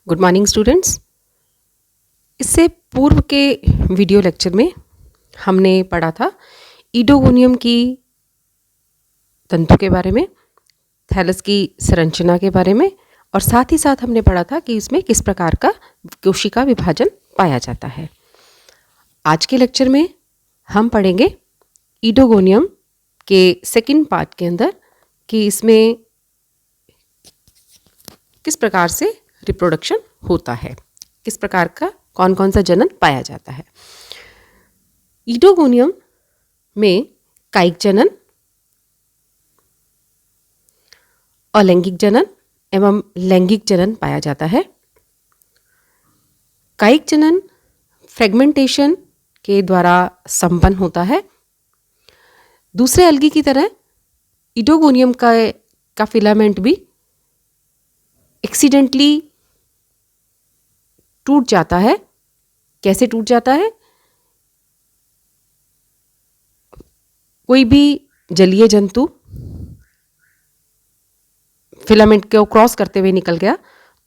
Good morning students. इससे पूर्व के वीडियो लेक्चर में हमने पढ़ा था ईडोगोनियम की तंतु के बारे में, थैलस की संरचना के बारे में, और साथ ही साथ हमने पढ़ा था कि इसमें किस प्रकार का कोशिका विभाजन पाया जाता है। आज के लेक्चर में हम पढ़ेंगे ईडोगोनियम के सेकंड पार्ट के अंदर कि इसमें किस प्रकार से रिप्रोडक्शन होता है, किस प्रकार का कौन कौन सा जनन पाया जाता है। ईडोगोनियम में कायिक जनन, अलैंगिक जनन एवं लैंगिक जनन पाया जाता है। कायिक जनन फ्रेगमेंटेशन के द्वारा संपन्न होता है। दूसरे अलगी की तरह ईडोगोनियम का फिलामेंट भी एक्सीडेंटली टूट जाता है। कैसे टूट जाता है? कोई भी जलीय जंतु फिलामेंट को क्रॉस करते हुए निकल गया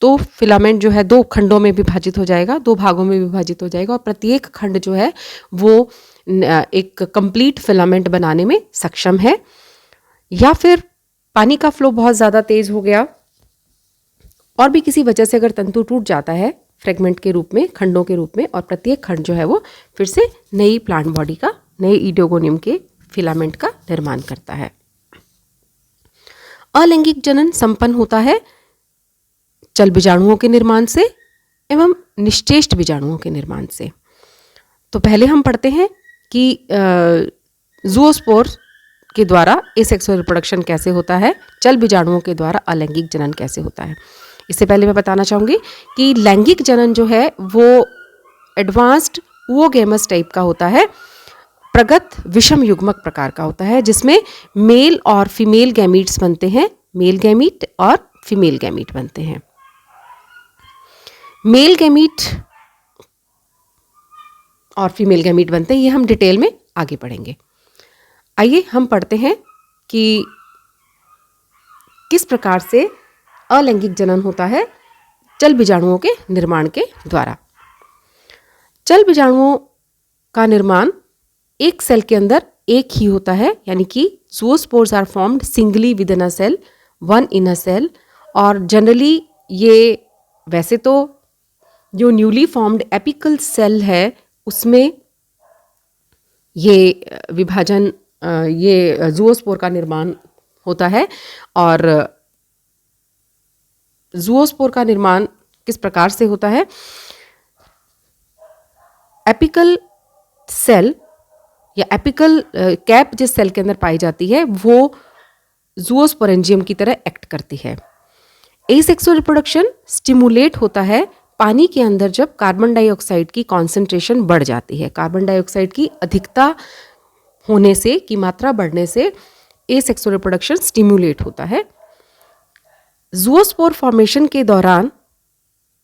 तो फिलामेंट जो है दो खंडों में विभाजित हो जाएगा, दो भागों में विभाजित हो जाएगा, और प्रत्येक खंड जो है वो एक कंप्लीट फिलामेंट बनाने में सक्षम है। या फिर पानी का फ्लो बहुत ज़्यादा तेज हो गया और भी किसी वजह से अगर तंतु टूट जाता है फ्रेगमेंट के रूप में, खंडों के रूप में, और प्रत्येक खंड जो है वो फिर से नई प्लांट बॉडी का, नए ईडोगोनियम के फिलामेंट का निर्माण करता है। अलैंगिक जनन संपन्न होता है चल बीजाणुओं के निर्माण से एवं निश्चेष्ट बीजाणुओं के निर्माण से। तो पहले हम पढ़ते हैं कि ज़ूओस्पोर के द्वारा एसेक्सुअल रिप्रोडक्शन कैसे होता है, चल बीजाणुओं के द्वारा अलैंगिक जनन कैसे होता है। इससे पहले मैं बताना चाहूँगी कि लैंगिक जनन जो है वो एडवांस्ड oogamous टाइप का होता है, प्रगत विषम युग्मक प्रकार का होता है, जिसमें मेल और फीमेल गैमीट्स बनते हैं, मेल गैमीट और फीमेल गैमीट बनते हैं। मेल गैमीट और फीमेल गैमीट बनते हैं, ये हम डिटेल में आगे पढ़ेंगे। आइए हम पढ़ते हैं कि किस प्रकार से अलैंगिक जनन होता है चल बीजाणुओं के निर्माण के द्वारा। चल बीजाणुओं का निर्माण एक सेल के अंदर एक ही होता है, यानी कि zoospores are formed singly within a cell, one in a cell. और जनरली ये वैसे तो जो न्यूली फॉर्म्ड एपिकल सेल है उसमें ये विभाजन, ये ज़ूओस्पोर का निर्माण होता है। और ज़ूओस्पोर का निर्माण किस प्रकार से होता है? एपिकल सेल या एपिकल कैप जिस सेल के अंदर पाई जाती है वो ज़ूओस्पोरेंजियम की तरह एक्ट करती है। एसेक्सुअल रिप्रोडक्शन स्टिमुलेट होता है पानी के अंदर जब कार्बन डाइऑक्साइड की कॉन्सेंट्रेशन बढ़ जाती है। कार्बन डाइऑक्साइड की अधिकता होने से, की मात्रा बढ़ने से एसेक्सुअल रिप्रोडक्शन स्टिमुलेट होता है। ज़ूओस्पोर फॉर्मेशन के दौरान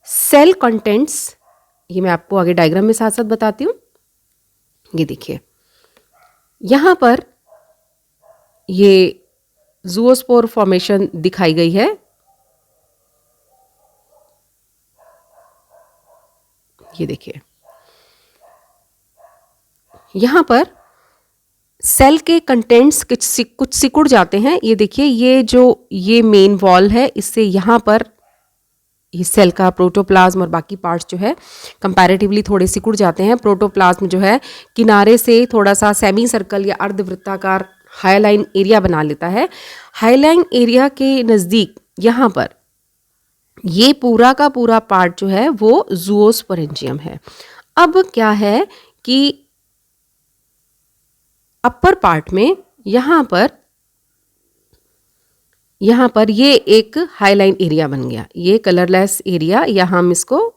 सेल कंटेंट्स, ये मैं आपको आगे डायग्राम में साथ साथ बताती हूँ। ये देखिए, यहाँ पर ये ज़ूओस्पोर फॉर्मेशन दिखाई गई है। ये देखिए, यहाँ पर सेल के कंटेंट्स कुछ सिकुड़ जाते हैं। ये देखिए, ये मेन वॉल है, इससे यहाँ पर ये सेल का प्रोटोप्लाज्म और बाकी पार्ट्स जो है कंपैरेटिवली थोड़े सिकुड़ जाते हैं। प्रोटोप्लाज्म जो है किनारे से थोड़ा सा सेमी सर्कल या अर्धवृत्ताकार हाईलाइन एरिया बना लेता है। हाईलाइन एरिया के नज़दीक यहाँ पर ये पूरा का पूरा पार्ट जो है वो ज़ूओस्पोरेंजियम है। अब क्या है कि अपर पार्ट में यहाँ पर ये एक हाईलाइन एरिया बन गया, ये कलरलेस एरिया, या हम इसको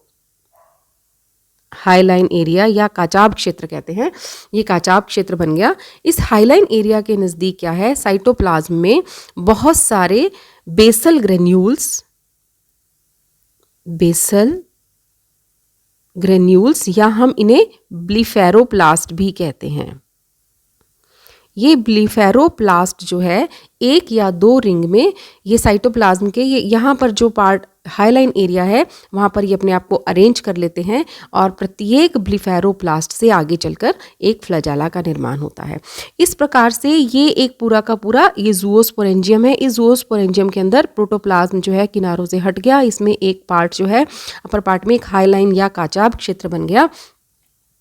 हाईलाइन एरिया या काचाभ क्षेत्र कहते हैं। ये काचाभ क्षेत्र बन गया। इस हाईलाइन एरिया के नज़दीक क्या है, साइटोप्लाज्म में बहुत सारे बेसल ग्रेन्यूल्स या हम इन्हें ब्लीफेरोप्लास्ट भी कहते हैं। ये ब्लीफेरोप्लास्ट जो है एक या दो रिंग में ये साइटोप्लाज्म के ये यहाँ पर जो पार्ट हाईलाइन एरिया है वहाँ पर ये अपने आप को अरेंज कर लेते हैं और प्रत्येक ब्लीफेरोप्लास्ट से आगे चलकर एक फ्लैजेला का निर्माण होता है। इस प्रकार से ये एक पूरा का पूरा ये ज़ूओस्पोरेंजियम है। इस ज़ूओस्पोरेंजियम के अंदर प्रोटोप्लाज्म जो है किनारों से हट गया, इसमें एक पार्ट जो है अपर पार्ट में एक हाईलाइन या काचाभ क्षेत्र बन गया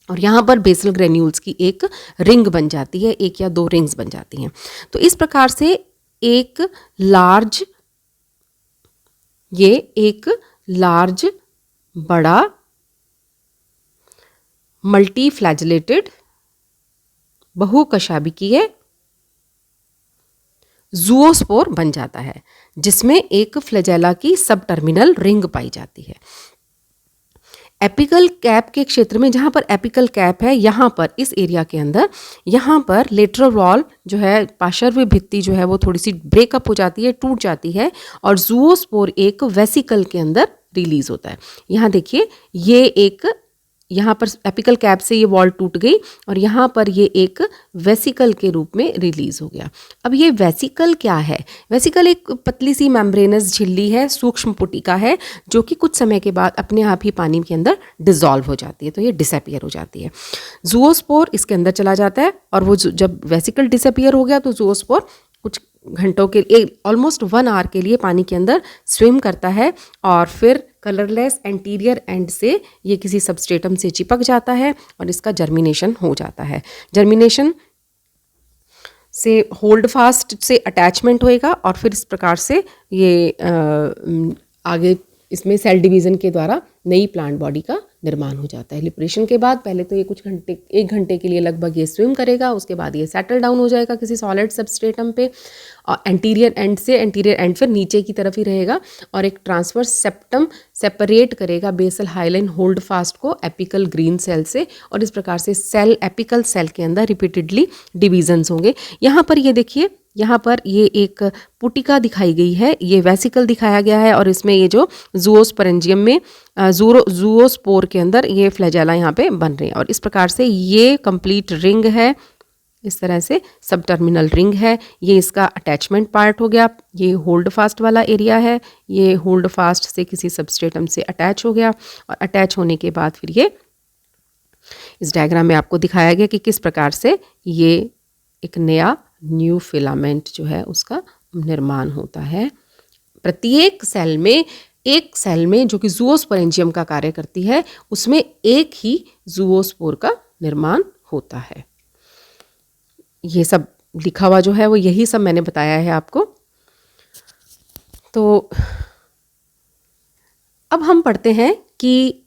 और यहाँ पर बेसल ग्रेन्यूल्स की एक रिंग बन जाती है, एक या दो रिंग्स बन जाती हैं। तो इस प्रकार से एक लार्ज बड़ा मल्टी फ्लैजेलेटेड बहुकशाभिकीय ज़ूओस्पोर बन जाता है जिसमें एक फ्लैजेला की सब टर्मिनल रिंग पाई जाती है। एपिकल कैप के क्षेत्र में, जहाँ पर एपिकल कैप है, यहाँ पर इस एरिया के अंदर यहाँ पर लेटरल वॉल जो है पार्श्व भित्ति जो है वो थोड़ी सी ब्रेकअप हो जाती है, टूट जाती है और ज़ूओस्पोर एक वेसिकल के अंदर रिलीज होता है। यहाँ देखिए ये एक यहाँ पर एपिकल कैप से ये वॉल टूट गई और यहाँ पर ये एक वेसिकल के रूप में रिलीज हो गया। अब ये वेसिकल क्या है? वेसिकल एक पतली सी मेम्ब्रेनस झिल्ली है, सूक्ष्म पुटिका है जो कि कुछ समय के बाद अपने आप ही पानी के अंदर डिसॉल्व हो जाती है, तो ये डिसअपियर हो जाती है। ज़ूओस्पोर इसके अंदर चला जाता है और वो जब वेसिकल डिसअपियर हो गया तो ज़ूओस्पोर कुछ घंटों के लिए, ऑलमोस्ट 1 आवर के लिए पानी के अंदर स्विम करता है और फिर कलरलेस एंटीरियर एंड से ये किसी सबस्ट्रेटम से चिपक जाता है और इसका जर्मिनेशन हो जाता है। जर्मिनेशन से होल्ड फास्ट से अटैचमेंट होएगा और फिर इस प्रकार से ये आगे इसमें सेल डिवीज़न के द्वारा नई प्लांट बॉडी का निर्माण हो जाता है। लिपरेशन के बाद पहले तो ये कुछ घंटे, 1 घंटे के लिए लगभग ये स्विम करेगा, उसके बाद ये सेटल डाउन हो जाएगा किसी सॉलिड सबस्ट्रेटम पे और एंटीरियर एंड फिर नीचे की तरफ ही रहेगा और एक ट्रांसवर्स सेप्टम सेपरेट करेगा बेसल हाइलाइन होल्ड फास्ट को एपिकल ग्रीन सेल से और इस प्रकार से सेल एपिकल सेल के अंदर रिपीटेडली डिवीजन्स होंगे। यहाँ पर ये देखिए, यहाँ पर ये एक पुटिका दिखाई गई है, ये वेसिकल दिखाया गया है और इसमें ये जो ज़ूओस्पोरेंजियम में ज़ूओस्पोर के अंदर ये फ्लैजेला यहाँ पे बन रहे हैं और इस प्रकार से ये कंप्लीट रिंग है, इस तरह से सब टर्मिनल रिंग है। ये इसका अटैचमेंट पार्ट हो गया, ये होल्ड फास्ट वाला एरिया है, ये होल्ड फास्ट से किसी सबस्ट्रेटम से अटैच हो गया और अटैच होने के बाद फिर ये इस डायग्राम में आपको दिखाया गया कि किस प्रकार से ये एक नया न्यू फिलामेंट जो है उसका निर्माण होता है। प्रत्येक सेल में, एक सेल में जो कि ज़ूओस्पोरेंजियम का कार्य करती है उसमें एक ही ज़ूओस्पोर का निर्माण होता है। ये सब लिखा हुआ जो है वो यही सब मैंने बताया है आपको। तो अब हम पढ़ते हैं कि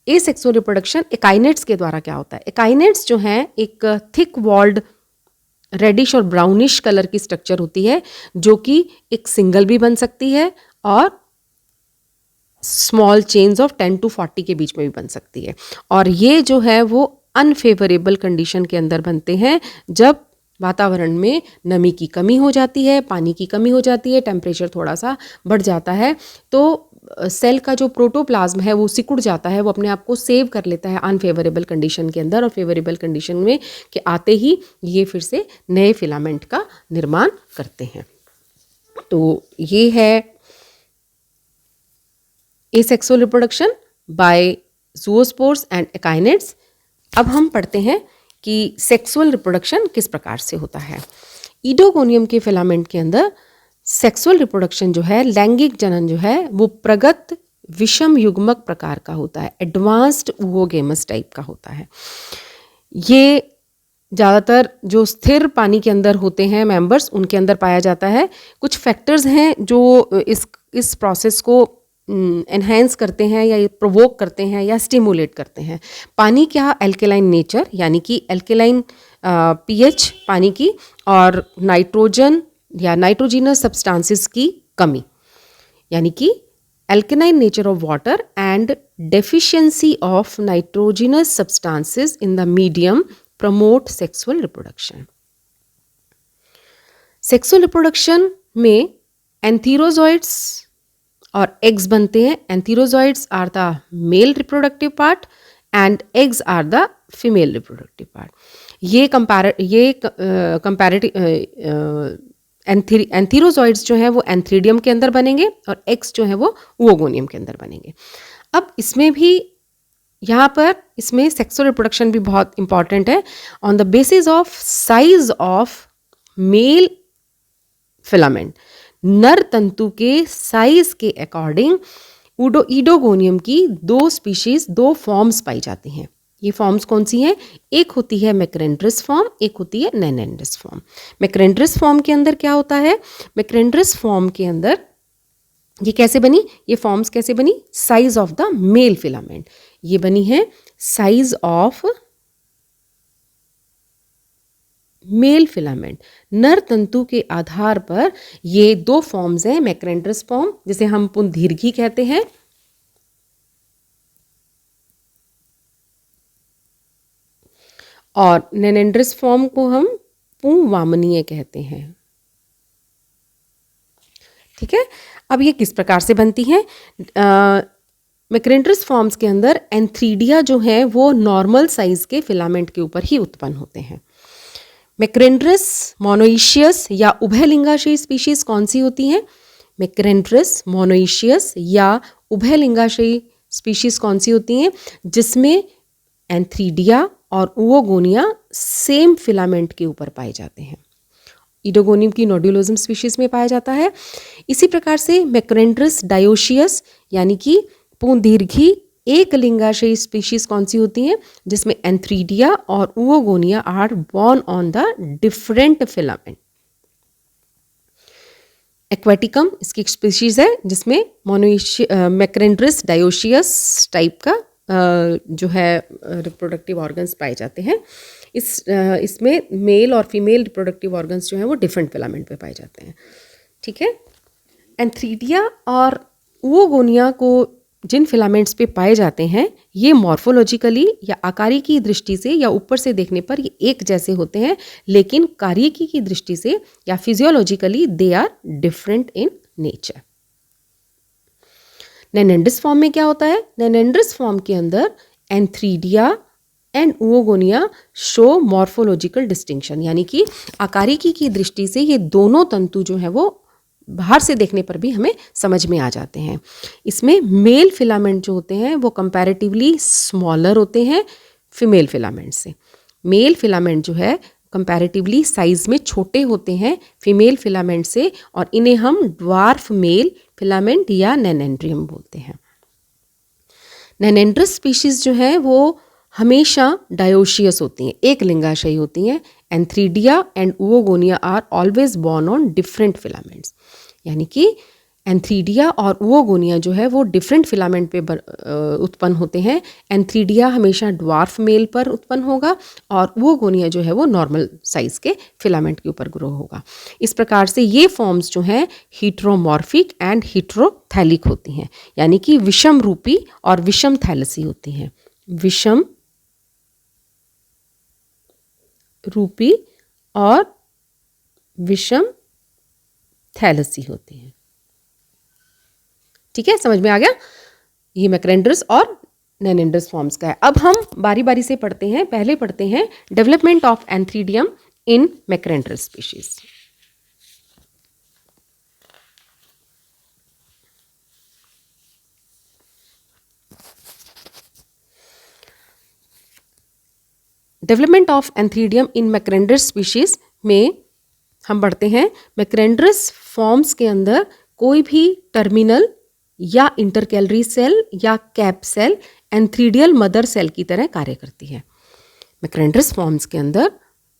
एसेक्सुअल रिप्रोडक्शन एकाइनेट्स के द्वारा क्या होता है। एकाइनेट्स जो हैं एक थिक वॉल्ड रेडिश और ब्राउनिश कलर की स्ट्रक्चर होती है जो कि एक सिंगल भी बन सकती है और स्मॉल चेन्स ऑफ 10 to 40 के बीच में भी बन सकती है और ये जो है वो अनफेवरेबल कंडीशन के अंदर बनते हैं जब वातावरण में नमी की कमी हो जाती है, पानी की कमी हो जाती है, टेम्परेचर थोड़ा सा बढ़ जाता है तो सेल का जो प्रोटोप्लाज्म है वो सिकुड़ जाता है, वो अपने आप को सेव कर लेता है अनफेवरेबल कंडीशन के अंदर और फेवरेबल कंडीशन में के आते ही ये फिर से नए फिलामेंट का निर्माण करते हैं। तो ये है एसेक्सुअल रिप्रोडक्शन बाय ज़ूओस्पोर्स एंड एकाइनेट्स। अब हम पढ़ते हैं कि सेक्सुअल रिप्रोडक्शन किस प्रकार से होता है। ईडोगोनियम के फिलामेंट के अंदर सेक्सुअल रिप्रोडक्शन जो है, लैंगिक जनन जो है वो प्रगत विषम युग्मक प्रकार का होता है, एडवांस्ड oogamous टाइप का होता है। ये ज़्यादातर जो स्थिर पानी के अंदर होते हैं मेंबर्स उनके अंदर पाया जाता है। कुछ फैक्टर्स हैं जो इस प्रोसेस को एनहेंस करते हैं या प्रोवोक करते हैं या स्टिमुलेट करते हैं। पानी क्या, एल्केलाइन नेचर यानी कि एल्केलाइन पीएच पानी की और नाइट्रोजन या नाइट्रोजिनस सब्सटेंसेस की कमी यानी कि alkaline nature of water and deficiency of nitrogenous substances in the medium promote sexual reproduction. Sexual reproduction में एंथीरोजॉइड्स और एग्स बनते हैं। Antherozoids are the male reproductive part and eggs are the female reproductive part. ये comparative antherozoids जो है वो antheridium के अंदर बनेंगे और एग्स जो है वो ओओगोनियम के अंदर बनेंगे। अब इसमें भी यहाँ पर इसमें सेक्सुअल रिप्रोडक्शन भी बहुत इंपॉर्टेंट है। On the basis of size of male filament, नर तंतु के साइज के अकॉर्डिंग ईडोगोनियम की दो स्पीशीज, दो फॉर्म्स पाई जाती हैं। ये फॉर्म्स कौन सी हैं? एक होती है मैक्रेंड्रिस फॉर्म, एक होती है नेनेंड्रिस फॉर्म। मैक्रेंड्रिस फॉर्म के अंदर क्या होता है? मैक्रेंड्रिस फॉर्म के अंदर ये कैसे बनी, ये फॉर्म्स कैसे बनी? Size of the male filament, ये बनी है साइज ऑफ मेल फिलामेंट। नर तंतु के आधार पर ये दो फॉर्म्स हैं, मैक्रेंड्रिस फॉर्म जिसे हम पुंदीर्घी कहते हैं, और नेनेंड्रिस फॉर्म को हम पुंवामनीय कहते हैं। ठीक है, अब ये किस प्रकार से बनती हैं? मैक्रेंड्रिस फॉर्म्स के अंदर एंथ्रीडिया जो है वो नॉर्मल साइज के फिलामेंट के ऊपर ही उत्पन्न होते हैं। मैक्रेंड्रिस मोनोइशियस या उभयलिंगाशयी स्पीशीज कौन सी होती हैं? मैक्रेंड्रिस मोनोइशियस या उभयलिंगाशयी स्पीशीज कौन सी होती हैं? जिसमें एंथ्रीडिया और ओओगोनिया सेम फिलामेंट के ऊपर पाए जाते हैं। ईडोगोनियम की नोडुलोजम स्पीशीज में पाया जाता है। इसी प्रकार से मैक्रेंड्रिस डायोशियस यानी कि पुंदीर्घी एक लिंगाशयी स्पीशीज कौन सी होती हैं? जिसमें एंथ्रीडिया और oogonia are borne on the different filament. Aquaticum इसकी एक स्पीशीज है जिसमें मैक्रेंड्रिस डायोशियस टाइप का जो है रिप्रोडक्टिव ऑर्गन्स पाए जाते हैं। इसमें मेल और फीमेल रिप्रोडक्टिव ऑर्गन्स जो हैं वो डिफरेंट फिलामेंट पे पाए जाते हैं। ठीक है, एंथ्रीडिया और ओओगोनिया को जिन फिलामेंट्स पे पाए जाते हैं ये मॉर्फोलॉजिकली या आकारिकी की दृष्टि से या ऊपर से देखने पर ये एक जैसे होते हैं, लेकिन कार्यकी की दृष्टि से या physiologically they are different in nature. Nannandrous form में क्या होता है? नेनेंड्रिस फॉर्म के अंदर antheridia and oogonia show morphological distinction, यानी कि आकारिकी की दृष्टि से ये दोनों तंतु जो है वो बाहर से देखने पर भी हमें समझ में आ जाते हैं। इसमें मेल फिलामेंट जो होते हैं वो कंपैरेटिवली स्मॉलर होते हैं फीमेल फिलामेंट से। मेल फिलामेंट जो है कंपैरेटिवली साइज में छोटे होते हैं फीमेल फिलामेंट से, और इन्हें हम ड्वार्फ मेल फिलामेंट या नेनेंड्रियम बोलते हैं। नेनेंड्रिस स्पीशीज जो है वो हमेशा डायोशियस होती हैं, एक लिंगाशयी होती हैं। Antheridia and oogonia are always borne on different filaments, यानी कि एंथ्रीडिया और ओओगोनिया जो है वो डिफरेंट फिलामेंट पे उत्पन्न होते हैं। एंथ्रीडिया हमेशा ड्वार्फ मेल पर उत्पन्न होगा और ओओगोनिया जो है वो नॉर्मल साइज के फिलामेंट के ऊपर ग्रो होगा। इस प्रकार से ये फॉर्म्स जो हैं हीट्रोमॉर्फिक एंड हीट्रोथैलिक होती हैं, यानी कि विषम रूपी और विषम थैलेसी होती हैं। विषम रूपी और विषम थैलेसी होती हैं। ठीक है, समझ में आ गया? ये मैक्रेंड्रिस और नेनेंड्रिस फॉर्म्स का है। अब हम बारी बारी से पढ़ते हैं। पहले पढ़ते हैं development of antheridium in macrandrous species. Development of antheridium in macrandrous species में हम पढ़ते हैं मैक्रेंड्रिस फॉर्म्स के अंदर कोई भी टर्मिनल या इंटरकैलरी सेल या cap cell antheridial mother cell की तरह कार्य करती है। मैक्रेंड्रिस फॉर्म्स के अंदर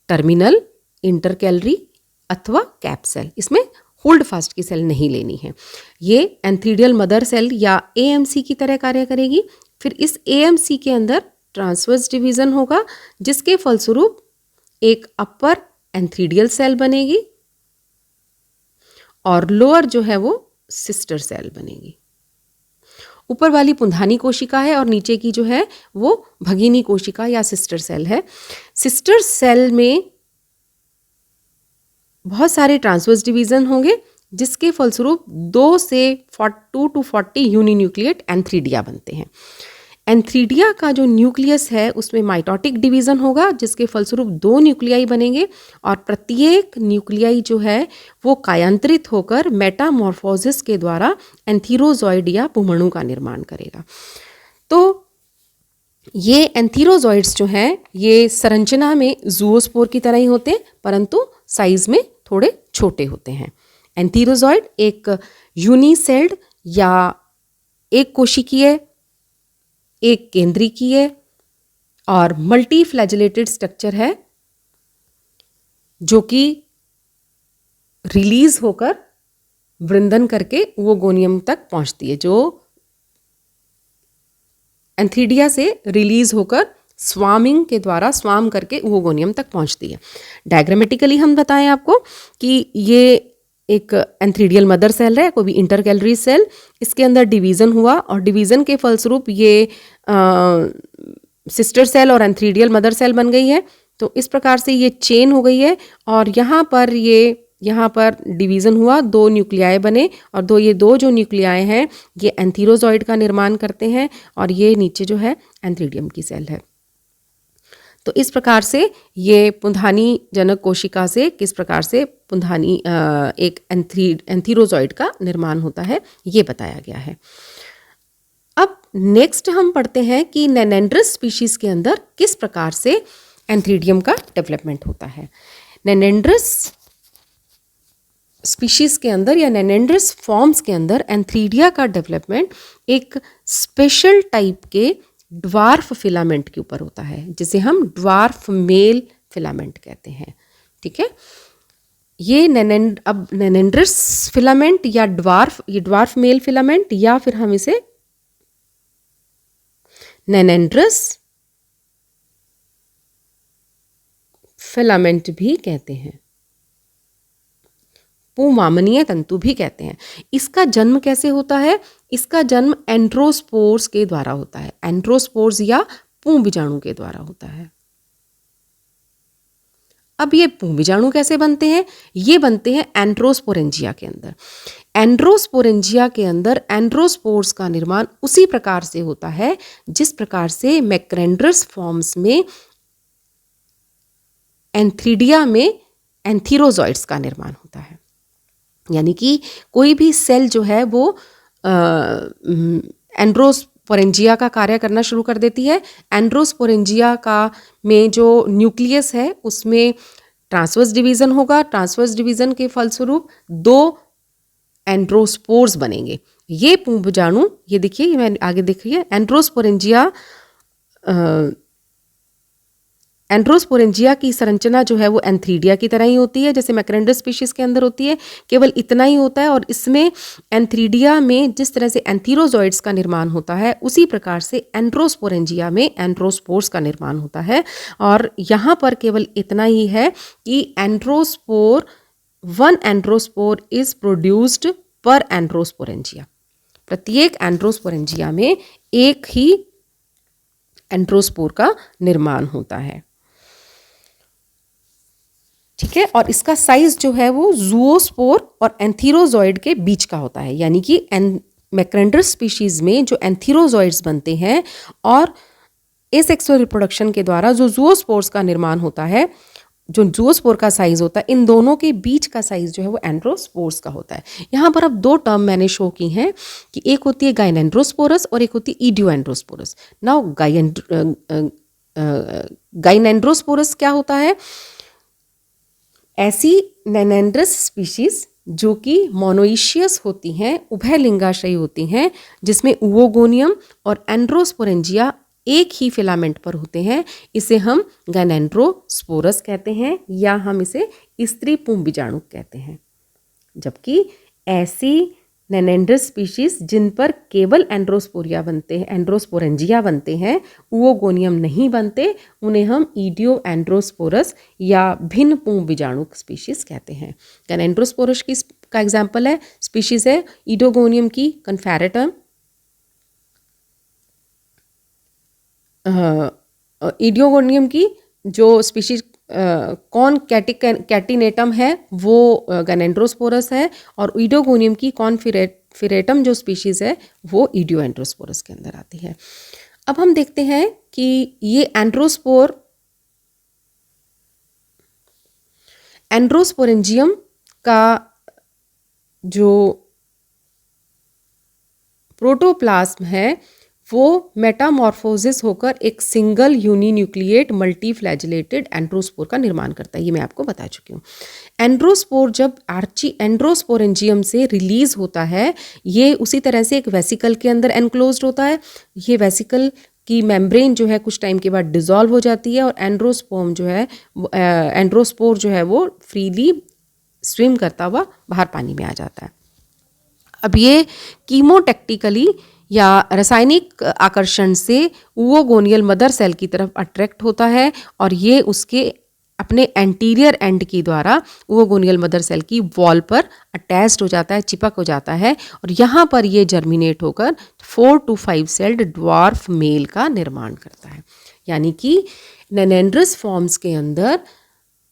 टर्मिनल, इंटरकैलरी अथवा कैप सेल, इसमें होल्ड फास्ट की सेल नहीं लेनी है। ये एंथ्रीडियल मदर सेल या एएमसी की तरह कार्य करेगी। फिर इस एएमसी के अंदर ट्रांसवर्स डिवीजन होगा, जिसके फलस्वरूप एक अपर एंथ्रीडियल सेल बनेगी और लोअर जो है वो सिस्टर सेल बनेगी। ऊपर वाली पुंधानी कोशिका है और नीचे की जो है वो भगिनी कोशिका या सिस्टर सेल है। सिस्टर सेल में बहुत सारे ट्रांसवर्स डिवीजन होंगे, जिसके फलस्वरूप 2 से 2 to 40 यूनिन्यूक्लिएट एंथ्रीडिया बनते हैं। एंथ्रीडिया का जो न्यूक्लियस है उसमें माइटोटिक डिवीज़न होगा, जिसके फलस्वरूप 2 न्यूक्लियाई बनेंगे और प्रत्येक न्यूक्लियाई जो है वो कायांतरित होकर मेटामॉर्फोसिस के द्वारा एंथीरोजॉइड या पुमणु का निर्माण करेगा। तो ये एंथीरोजॉइड्स जो हैं ये संरचना में जूओस्पोर की तरह ही होते हैं, परंतु साइज में थोड़े छोटे होते हैं। एंथीरोजॉइड एक यूनिसेल्ड या एक कोशिकीय, एक केंद्रीकीय और मल्टी फ्लैजेलेटेड स्ट्रक्चर है जो कि रिलीज होकर वृंदन करके ओवोगोनियम तक पहुंचती है, जो एंथीडिया से रिलीज होकर स्वामिंग के द्वारा स्वाम करके ओवोगोनियम तक पहुंचती है। डायग्रामेटिकली हम बताएं आपको कि ये एक एंथ्रीडियल मदर सेल है, कोई भी इंटरकैलरी सेल, इसके अंदर डिवीज़न हुआ और डिवीज़न के फलस्वरूप ये सिस्टर सेल और एंथ्रीडियल मदर सेल बन गई है। तो इस प्रकार से ये चेन हो गई है और यहाँ पर डिवीज़न हुआ, 2 न्यूक्लियाई बने और ये दो जो न्यूक्लियाई हैं ये एंथीरोजॉइड का निर्माण करते हैं और ये नीचे जो है एंथ्रीडियम की सेल है। तो इस प्रकार से ये पुंधानी जनक कोशिका से किस प्रकार से पुंधानी एक एंथीरोजॉइड का निर्माण होता है ये बताया गया है। अब नेक्स्ट हम पढ़ते हैं कि नेनेंड्रस स्पीशीज के अंदर किस प्रकार से एंथ्रीडियम का डेवलपमेंट होता है। नेनेंड्रस स्पीशीज के अंदर या नेनेंड्रस फॉर्म्स के अंदर एंथ्रीडिया का डेवलपमेंट एक स्पेशल टाइप के ड्वार्फ फिलामेंट के ऊपर होता है, जिसे हम ड्वार्फ मेल फिलामेंट कहते हैं। ठीक है, ये नेनेंड्रस फिलामेंट या ड्वार्फ मेल फिलामेंट या फिर हम इसे नेनेंड्रस फिलामेंट भी कहते हैं, पुंवामनीय तंतु भी कहते हैं। इसका जन्म कैसे होता है? इसका जन्म एंड्रोस्पोर्स के द्वारा होता है। एंड्रोस्पोर्स या पुं बीजाणु के द्वारा होता है। अब ये पुं बीजाणु कैसे बनते हैं? ये बनते हैं एंड्रोस्पोरेंजिया के अंदर। एंड्रोस्पोरेंजिया के अंदर एंड्रोस्पोर्स का निर्माण उसी प्रकार से होता है जिस प्रकार से मैक्रेंड्रस फॉर्म्स में एंथ्रीडिया में एंथीरोजॉइड्स का निर्माण होता है। यानी कि कोई भी सेल जो है वो एंड्रोस्पोरेंजिया का कार्य करना शुरू कर देती है। एंड्रोस्पोरेंजिया का में जो न्यूक्लियस है उसमें ट्रांसवर्स डिवीज़न होगा। ट्रांसवर्स डिवीज़न के फलस्वरूप 2 एंड्रोस्पोर्स बनेंगे। ये पुं बीजाणु, ये देखिए, ये मैं आगे देखिए, एंड्रोस्पोरेंजिया की संरचना जो है वो एंथ्रीडिया की तरह ही होती है जैसे मैक्रेंड्रस स्पीशीज के अंदर होती है। केवल इतना ही होता है और इसमें एंथ्रीडिया में जिस तरह से एंथीरोजॉइड्स का निर्माण होता है उसी प्रकार से एंड्रोस्पोरेंजिया में एंड्रोस्पोर्स का निर्माण होता है। और यहाँ पर केवल इतना ही है कि वन एंड्रोस्पोर इज प्रोड्यूस्ड पर एंड्रोस्पोरेंजिया। प्रत्येक एंड्रोस्पोरेंजिया में एक ही एंड्रोस्पोर का निर्माण होता है। ठीक है, और इसका साइज जो है वो जूओस्पोर और एंथीरोजॉइड के बीच का होता है। यानी कि मैक्रेंड्रस स्पीशीज में जो एंथीरोजॉइड्स बनते हैं और एसेक्सुअल रिप्रोडक्शन के द्वारा जो जूओस्पोर्स का निर्माण होता है, जो जूओस्पोर का साइज होता है, इन दोनों के बीच का साइज जो है वो एंड्रोस्पोर्स का होता है। यहाँ पर अब 2 टर्म मैंने शो की हैं कि एक होती है गाइनेंड्रोस्पोरस और एक होती है इडियोएंड्रोस्पोरस। नाउ गाइनेंड्रोस्पोरस क्या होता है? ऐसी नेनेंड्रस स्पीशीज जो कि मोनोइशियस होती हैं, उभयलिंगाश्रयी होती हैं, जिसमें ओवोगोनियम और एंड्रोस्पोरेंजिया एक ही फिलामेंट पर होते हैं, इसे हम गाइनेंड्रोस्पोरस कहते हैं या हम इसे स्त्री पुं बीजाणु कहते हैं। जबकि ऐसी नेनेंड्रस स्पीशीज जिन पर केवल एंड्रोस्पोरेंजिया बनते हैं, ओवोगोनियम नहीं बनते, उन्हें हम इडियोएंड्रोस्पोरस या भिन्न पुं बीजाणु स्पीशीज कहते हैं। गाइनेंड्रोस्पोरस की का एग्जाम्पल है, स्पीशीज है इडियोगोनियम की कन्फेरेटम, इडियोगोनियम की जो स्पीशीज कॉन कैटिनेटम है वो गाइनेंड्रोस्पोरस है और इडियोगोनियम की कॉनफिरेटम जो स्पीशीज है वो इडियोएंड्रोस्पोरस के अंदर आती है। अब हम देखते हैं कि ये एंड्रोस्पोरेंजियम का जो प्रोटोप्लाज्म है वो मेटामॉर्फोसिस होकर एक सिंगल यूनिन्यूक्लिएट मल्टीफ्लैजिलेटेड एंड्रोस्पोर का निर्माण करता है। ये मैं आपको बता चुकी हूँ। एंड्रोस्पोर जब आर्ची एंड्रोस्पोरेंजियम से रिलीज होता है, ये उसी तरह से एक वेसिकल के अंदर एनक्लोज्ड होता है। ये वेसिकल की मेम्ब्रेन जो है कुछ टाइम के बाद डिसॉल्व हो जाती है और एंड्रोस्पोर जो है वो फ्रीली स्विम करता हुआ बाहर पानी में आ जाता है। अब ये कीमोटैक्टिकली या रासायनिक आकर्षण से ओवोगोनियल मदर सेल की तरफ अट्रैक्ट होता है और ये उसके अपने एंटीरियर एंड के द्वारा ओवोगोनियल मदर सेल की वॉल पर अटैच्ड हो जाता है, चिपक हो जाता है और यहाँ पर ये जर्मिनेट होकर 4 to 5 सेल्ड ड्वार्फ मेल का निर्माण करता है। यानी कि नेनेंड्रस फॉर्म्स के अंदर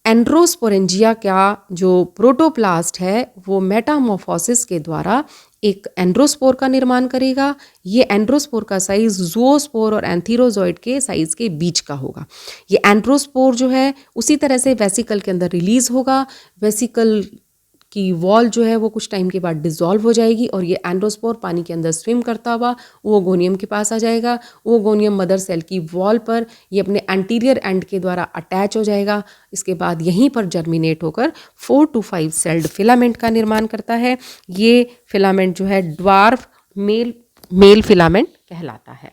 एंड्रोस्पोरेंजिया का जो प्रोटोप्लास्ट है वो मेटामॉर्फोसिस के द्वारा एक एंड्रोस्पोर का निर्माण करेगा। ये एंड्रोस्पोर का साइज ज़ूओस्पोर और एंथीरोजॉइड के साइज के बीच का होगा। ये एंड्रोस्पोर जो है उसी तरह से वेसिकल के अंदर रिलीज होगा। वेसिकल की वॉल जो है वो कुछ टाइम के बाद डिसॉल्व हो जाएगी और ये एंड्रोस्पोर पानी के अंदर स्विम करता हुआ ओवोगोनियम के पास आ जाएगा। ओवोगोनियम मदर सेल की वॉल पर ये अपने एंटीरियर एंड के द्वारा अटैच हो जाएगा। इसके बाद यहीं पर जर्मिनेट होकर 4 to 5 सेल्ड फिलामेंट का निर्माण करता है। ये फिलामेंट जो है ड्वार्फ मेल फिलामेंट कहलाता है।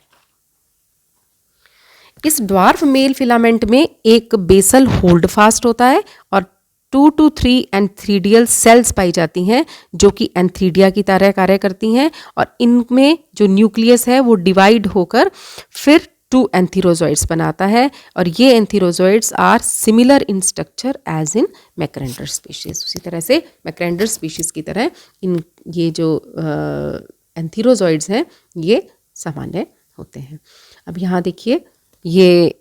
इस ड्वार्फ मेल फिलामेंट में एक बेसल होल्ड फास्ट होता है और 2 to 3 एंथ्रीडियल सेल्स पाई जाती हैं जो कि एंथ्रीडिया की तरह कार्य करती हैं और इनमें जो न्यूक्लियस है वो डिवाइड होकर फिर 2 एंथीरोजॉइड्स बनाता है और ये antherozoids are similar in structure as in macrandrous species. उसी तरह से मैक्रेंडर स्पीशीज की तरह ये जो एंथीरोजॉइड्स हैं ये सामान्य होते हैं। अब यहाँ देखिए ये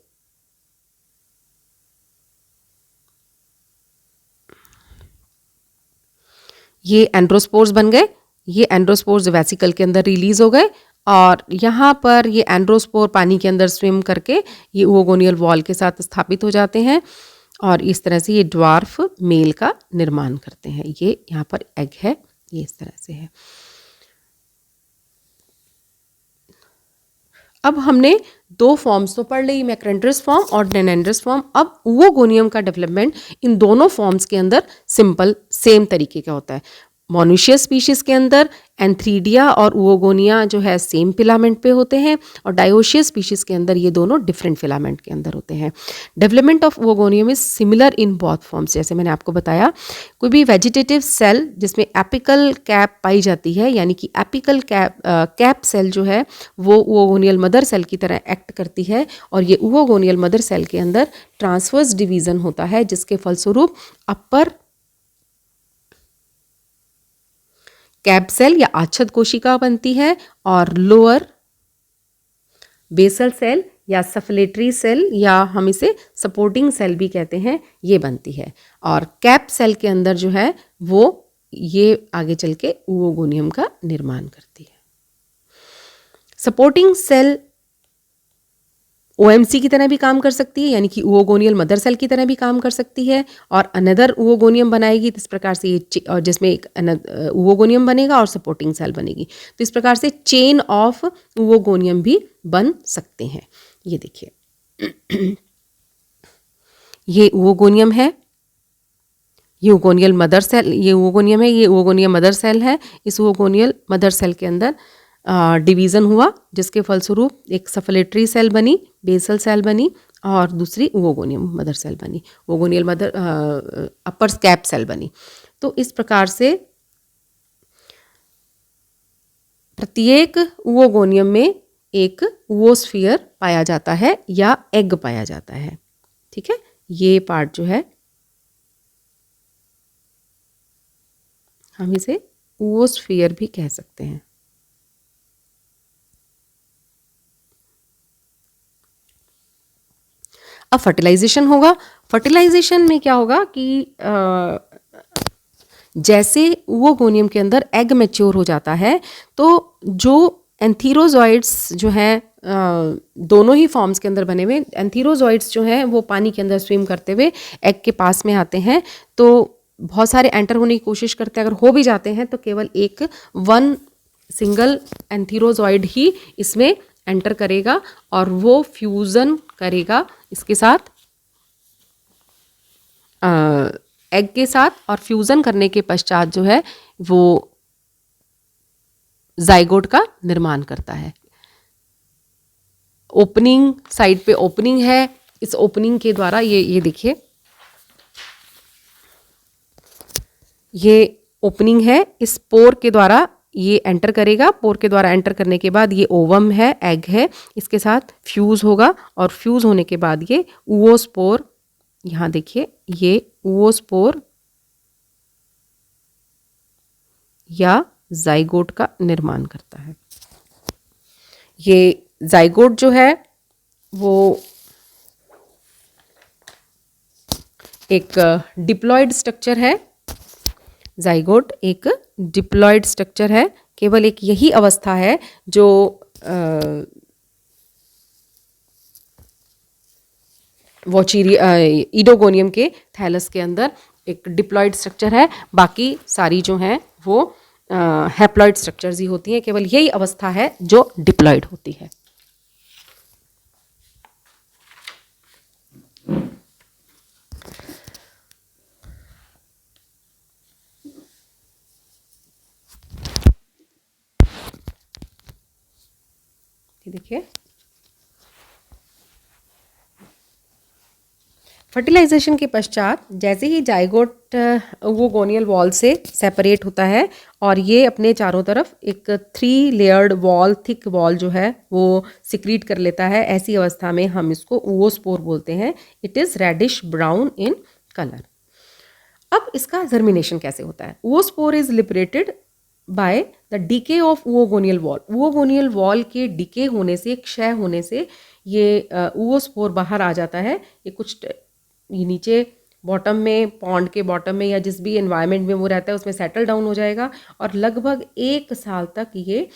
एंड्रोस्पोर्स बन गए। ये एंड्रोस्पोर्स वेसिकल के अंदर रिलीज हो गए और यहाँ पर ये एंड्रोस्पोर पानी के अंदर स्विम करके ये ओवोगोनियल वॉल के साथ स्थापित हो जाते हैं और इस तरह से ये ड्वार्फ मेल का निर्माण करते हैं। ये यहाँ पर एग है, ये इस तरह से है। अब हमने 2 फॉर्म्स तो पढ़ ली, मैक्रेंडरस फॉर्म और नेनेंड्रस फॉर्म। अब ओवोगोनियम का डेवलपमेंट इन दोनों फॉर्म्स के अंदर सिंपल सेम तरीके का होता है। मोनोशियस स्पीशीज के अंदर एंथ्रीडिया और ओवोगोनिया जो है सेम फिलामेंट पे होते हैं और डायोशियस स्पीशीज के अंदर ये दोनों डिफरेंट फिलामेंट के अंदर होते हैं। Development of oogonium is similar in both forms. जैसे मैंने आपको बताया, कोई भी वेजिटेटिव सेल जिसमें एपिकल कैप पाई जाती है, यानी कि एपिकल कैप सेल जो है वो ओवोगोनियल मदर सेल की तरह एक्ट करती है और ये ओवोगोनियल मदर सेल के अंदर ट्रांसवर्स डिवीजन होता है जिसके फलस्वरूप अपर कैप सेल या आच्छद कोशिका बनती है और लोअर बेसल सेल या सफलेटरी सेल या हम इसे सपोर्टिंग सेल भी कहते हैं, ये बनती है। और कैप सेल के अंदर जो है वो ये आगे चल के ओवोगोनियम का निर्माण करती है। सपोर्टिंग सेल ओएमसी की तरह भी काम कर सकती है, यानी कि ओवोगोनियल मदर सेल की तरह भी काम कर सकती है और अनदर ओवोगोनियम बनाएगी। तो इस प्रकार से ये और जिसमें एक ओवोगोनियम बनेगा और सपोर्टिंग सेल बनेगी, तो इस प्रकार से चेन ऑफ ओवोगोनियम भी बन सकते हैं। ये देखिए ये ओवोगोनियम है, ये ओवोगोनियल मदर सेल, ये ओवोगोनियम है, ये ओवोगोनियम मदर सेल है। इस ओवोगोनियल मदर सेल के अंदर डिवीज़न हुआ जिसके फलस्वरूप एक सफलेटरी सेल बनी, बेसल सेल बनी और दूसरी ओवोगोनियम मदर सेल बनी, ओवोगोनियल मदर अपर कैप सेल बनी। तो इस प्रकार से प्रत्येक ओवोगोनियम में एक ओवोस्फीयर पाया जाता है या एग पाया जाता है। ठीक है, ये पार्ट जो है हम इसे ओवोस्फीयर भी कह सकते हैं। अब फर्टिलाइजेशन होगा। फर्टिलाइजेशन में क्या होगा कि जैसे ओवोगोनियम के अंदर एग मैच्योर हो जाता है तो जो एंथीरोजॉइड्स जो हैं दोनों ही फॉर्म्स के अंदर बने हुए। एंथीरोजॉइड्स जो हैं वो पानी के अंदर स्विम करते हुए एग के पास में आते हैं, तो बहुत सारे एंटर होने की कोशिश करते हैं, अगर हो भी जाते हैं तो केवल एक वन सिंगल एंथीरोजॉइड ही इसमें एंटर करेगा और वो फ्यूज़न करेगा इसके साथ, एग के साथ, और फ्यूज़न करने के पश्चात जो है वो जाइगोट का निर्माण करता है। ओपनिंग साइड पे ओपनिंग है, इस ओपनिंग के द्वारा ये देखिए, ये ओपनिंग है, इस पोर के द्वारा ये एंटर करेगा। पोर के द्वारा एंटर करने के बाद ये ओवम है, एग है, इसके साथ फ्यूज़ होगा और फ्यूज़ होने के बाद ये oospore, यहाँ देखिए ये oospore या जाइगोट का निर्माण करता है। ये जाइगोट जो है वो एक डिप्लॉयड स्ट्रक्चर है। जाइगोट एक डिप्लॉयड स्ट्रक्चर है, केवल एक यही अवस्था है जो ईडोगोनियम के थैलस के अंदर एक डिप्लॉयड स्ट्रक्चर है। बाकी सारी जो हैं वो हैप्लॉयड स्ट्रक्चर्स ही होती हैं, केवल यही अवस्था है जो डिप्लॉयड होती है। देखिए, फर्टिलाइजेशन के पश्चात जैसे ही जाइगोट वो गोनियल वॉल से सेपरेट होता है और ये अपने चारों तरफ एक 3 लेयर्ड वॉल, थिक वॉल जो है वो सिक्रीट कर लेता है, ऐसी अवस्था में हम इसको oospore बोलते हैं। It is reddish brown in colour. अब इसका जर्मिनेशन कैसे होता है? oospore is liberated by the decay of oogonial wall. Oogonial wall के डीके होने से, क्षय होने से ये oospore बाहर आ जाता है। ये कुछ ये नीचे बॉटम में, पॉन्ड के बॉटम में या जिस भी एनवायरनमेंट में वो रहता है उसमें सेटल डाउन हो जाएगा और लगभग 1 साल तक ये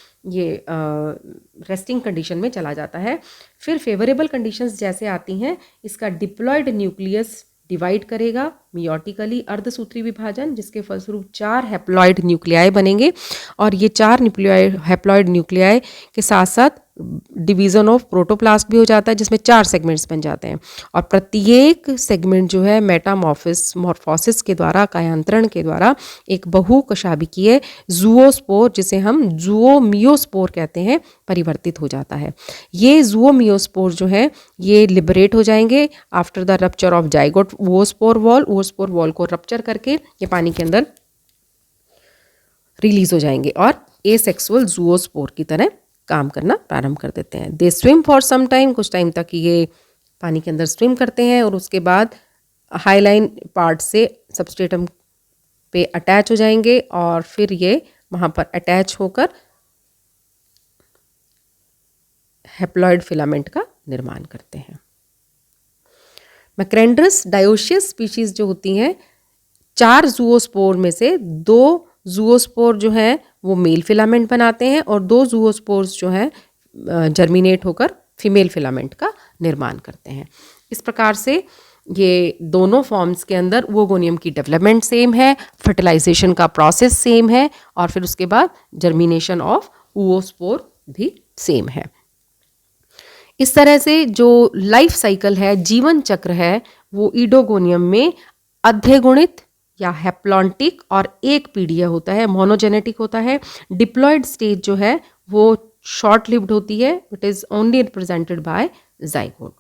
रेस्टिंग कंडीशन में चला जाता है। फिर फेवरेबल कंडीशंस जैसे आती हैं, इसका डिप्लॉयड न्यूक्लियस डिवाइड करेगा मियोटिकली, अर्धसूत्री विभाजन, जिसके फलस्वरूप 4 हैप्लॉयड न्यूक्लियाई बनेंगे और ये 4 हैप्लॉयड न्यूक्लियाई के साथ साथ डिवीज़न ऑफ प्रोटोप्लास्ट भी हो जाता है, जिसमें 4 सेगमेंट्स बन जाते हैं और प्रत्येक सेगमेंट जो है मेटामॉर्फोसिस के द्वारा, कायांतरण के द्वारा एक बहुकशाभिकीय ज़ूओस्पोर, जिसे हम ज़ूओमियोस्पोर कहते हैं, परिवर्तित हो जाता है। ये ज़ूओमियोस्पोर जो है ये लिबरेट हो जाएंगे after the rupture of zygote oospore wall. oospore wall को रप्चर करके ये पानी के अंदर रिलीज हो जाएंगे और एसेक्सुअल ज़ूओस्पोर की तरह काम करना प्रारंभ कर देते हैं। They swim for some time, कुछ टाइम तक ये पानी के अंदर स्विम करते हैं और उसके बाद हाईलाइन पार्ट से सबस्ट्रेटम पे अटैच हो जाएंगे और फिर ये वहाँ पर अटैच होकर हैप्लॉयड फिलामेंट का निर्माण करते हैं। मैक्रेंड्रस डायोशियस स्पीशीज जो होती हैं, 4 ज़ूओस्पोर में से 2 ज़ूओस्पोर जो हैं वो मेल फिलामेंट बनाते हैं और 2 ज़ूओस्पोर्स जो हैं जर्मिनेट होकर फीमेल फिलामेंट का निर्माण करते हैं। इस प्रकार से ये दोनों फॉर्म्स के अंदर ओगोनियम की डेवलपमेंट सेम है, फर्टिलाइजेशन का प्रोसेस सेम है और फिर उसके बाद जर्मिनेशन ऑफ oospore भी सेम है। इस तरह से जो लाइफ साइकिल है, जीवन चक्र है, वो ईडोगोनियम में अध्यगुणित या हैप्लॉन्टिक और एक पीढ़ीय होता है, मोनोजेनेटिक होता है। डिप्लॉयड स्टेज जो है वो शॉर्ट लिव्ड होती है, it is only represented by zygote.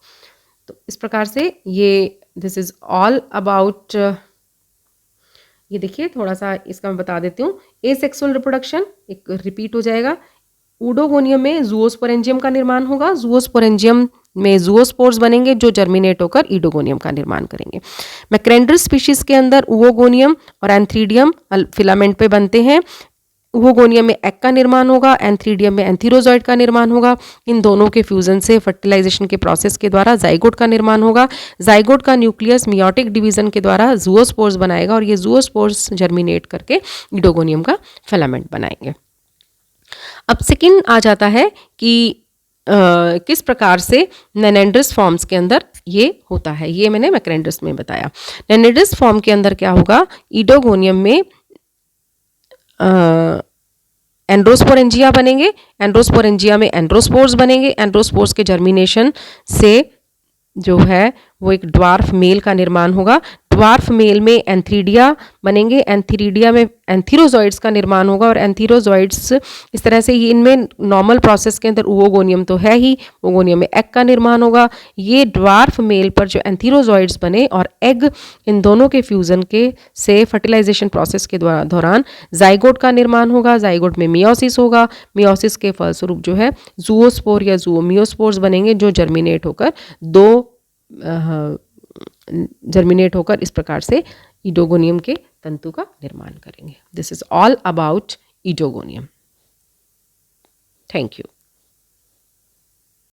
तो इस प्रकार से ये दिस इज़ ऑल अबाउट, ये देखिए थोड़ा सा इसका मैं बता देती हूँ। एसेक्सुअल रिप्रोडक्शन एक रिपीट हो जाएगा। ऊडोगोनियम में ज़ूओस्पोरेंजियम का निर्माण होगा, ज़ूओस्पोरेंजियम में ज़ूओस्पोर्स बनेंगे जो जर्मिनेट होकर ईडोगोनियम का निर्माण करेंगे। मैक्रेंड्रस स्पीशीज़ के अंदर ओगोनियम और एंथ्रीडियम फिलामेंट पे बनते हैं। ओगोनियम में एग का निर्माण होगा, एंथ्रीडियम में एंथीरोजॉइड का निर्माण होगा। इन दोनों के फ्यूजन से फर्टिलाइजेशन के प्रोसेस के द्वारा जाइगोट का निर्माण होगा। जाइगोट का न्यूक्लियस मियोटिक डिवीजन के द्वारा ज़ूओस्पोर्स बनाएगा और ये ज़ूओस्पोर्स जर्मिनेट करके ईडोगोनियम का फिलामेंट बनाएंगे। अब सेकंड आ जाता है कि किस प्रकार से नेनेंड्रस फॉर्म्स के अंदर ये होता है। ये मैंने मैक्रेंड्रस में बताया। नेनेंड्रस फॉर्म के अंदर क्या होगा, ईडोगोनियम में एंड्रोस्पोरेंजिया बनेंगे, एंड्रोस्पोरेंजिया में एंड्रोस्पोर्स बनेंगे, एंड्रोस्पोर्स के जर्मिनेशन से जो है वो एक ड्वार्फ मेल का निर्माण होगा। ड्वार्फ मेल में एंथीरिडिया बनेंगे, एंथीरिडिया में एंथीरोजॉइड्स का निर्माण होगा, और एंथीरोजॉइड्स इस तरह से, ये इनमें नॉर्मल प्रोसेस के अंदर ओवोगोनियम तो है ही, ओवोगोनियम में एग का निर्माण होगा। ये ड्वार्फ मेल पर जो एंथीरोजॉइड्स बने और एग, इन दोनों के फ्यूजन के से फर्टिलाइजेशन प्रोसेस के दौरान जाइगोट का निर्माण होगा। जाइगोट में मियोसिस होगा, मियोसिस के फलस्वरूप जो है जूओस्पोर या जूओमियोस्पोर्स बनेंगे, जो जर्मिनेट होकर जर्मिनेट होकर इस प्रकार से ईडोगोनियम के तंतु का निर्माण करेंगे। This is all about oedogonium. Thank you.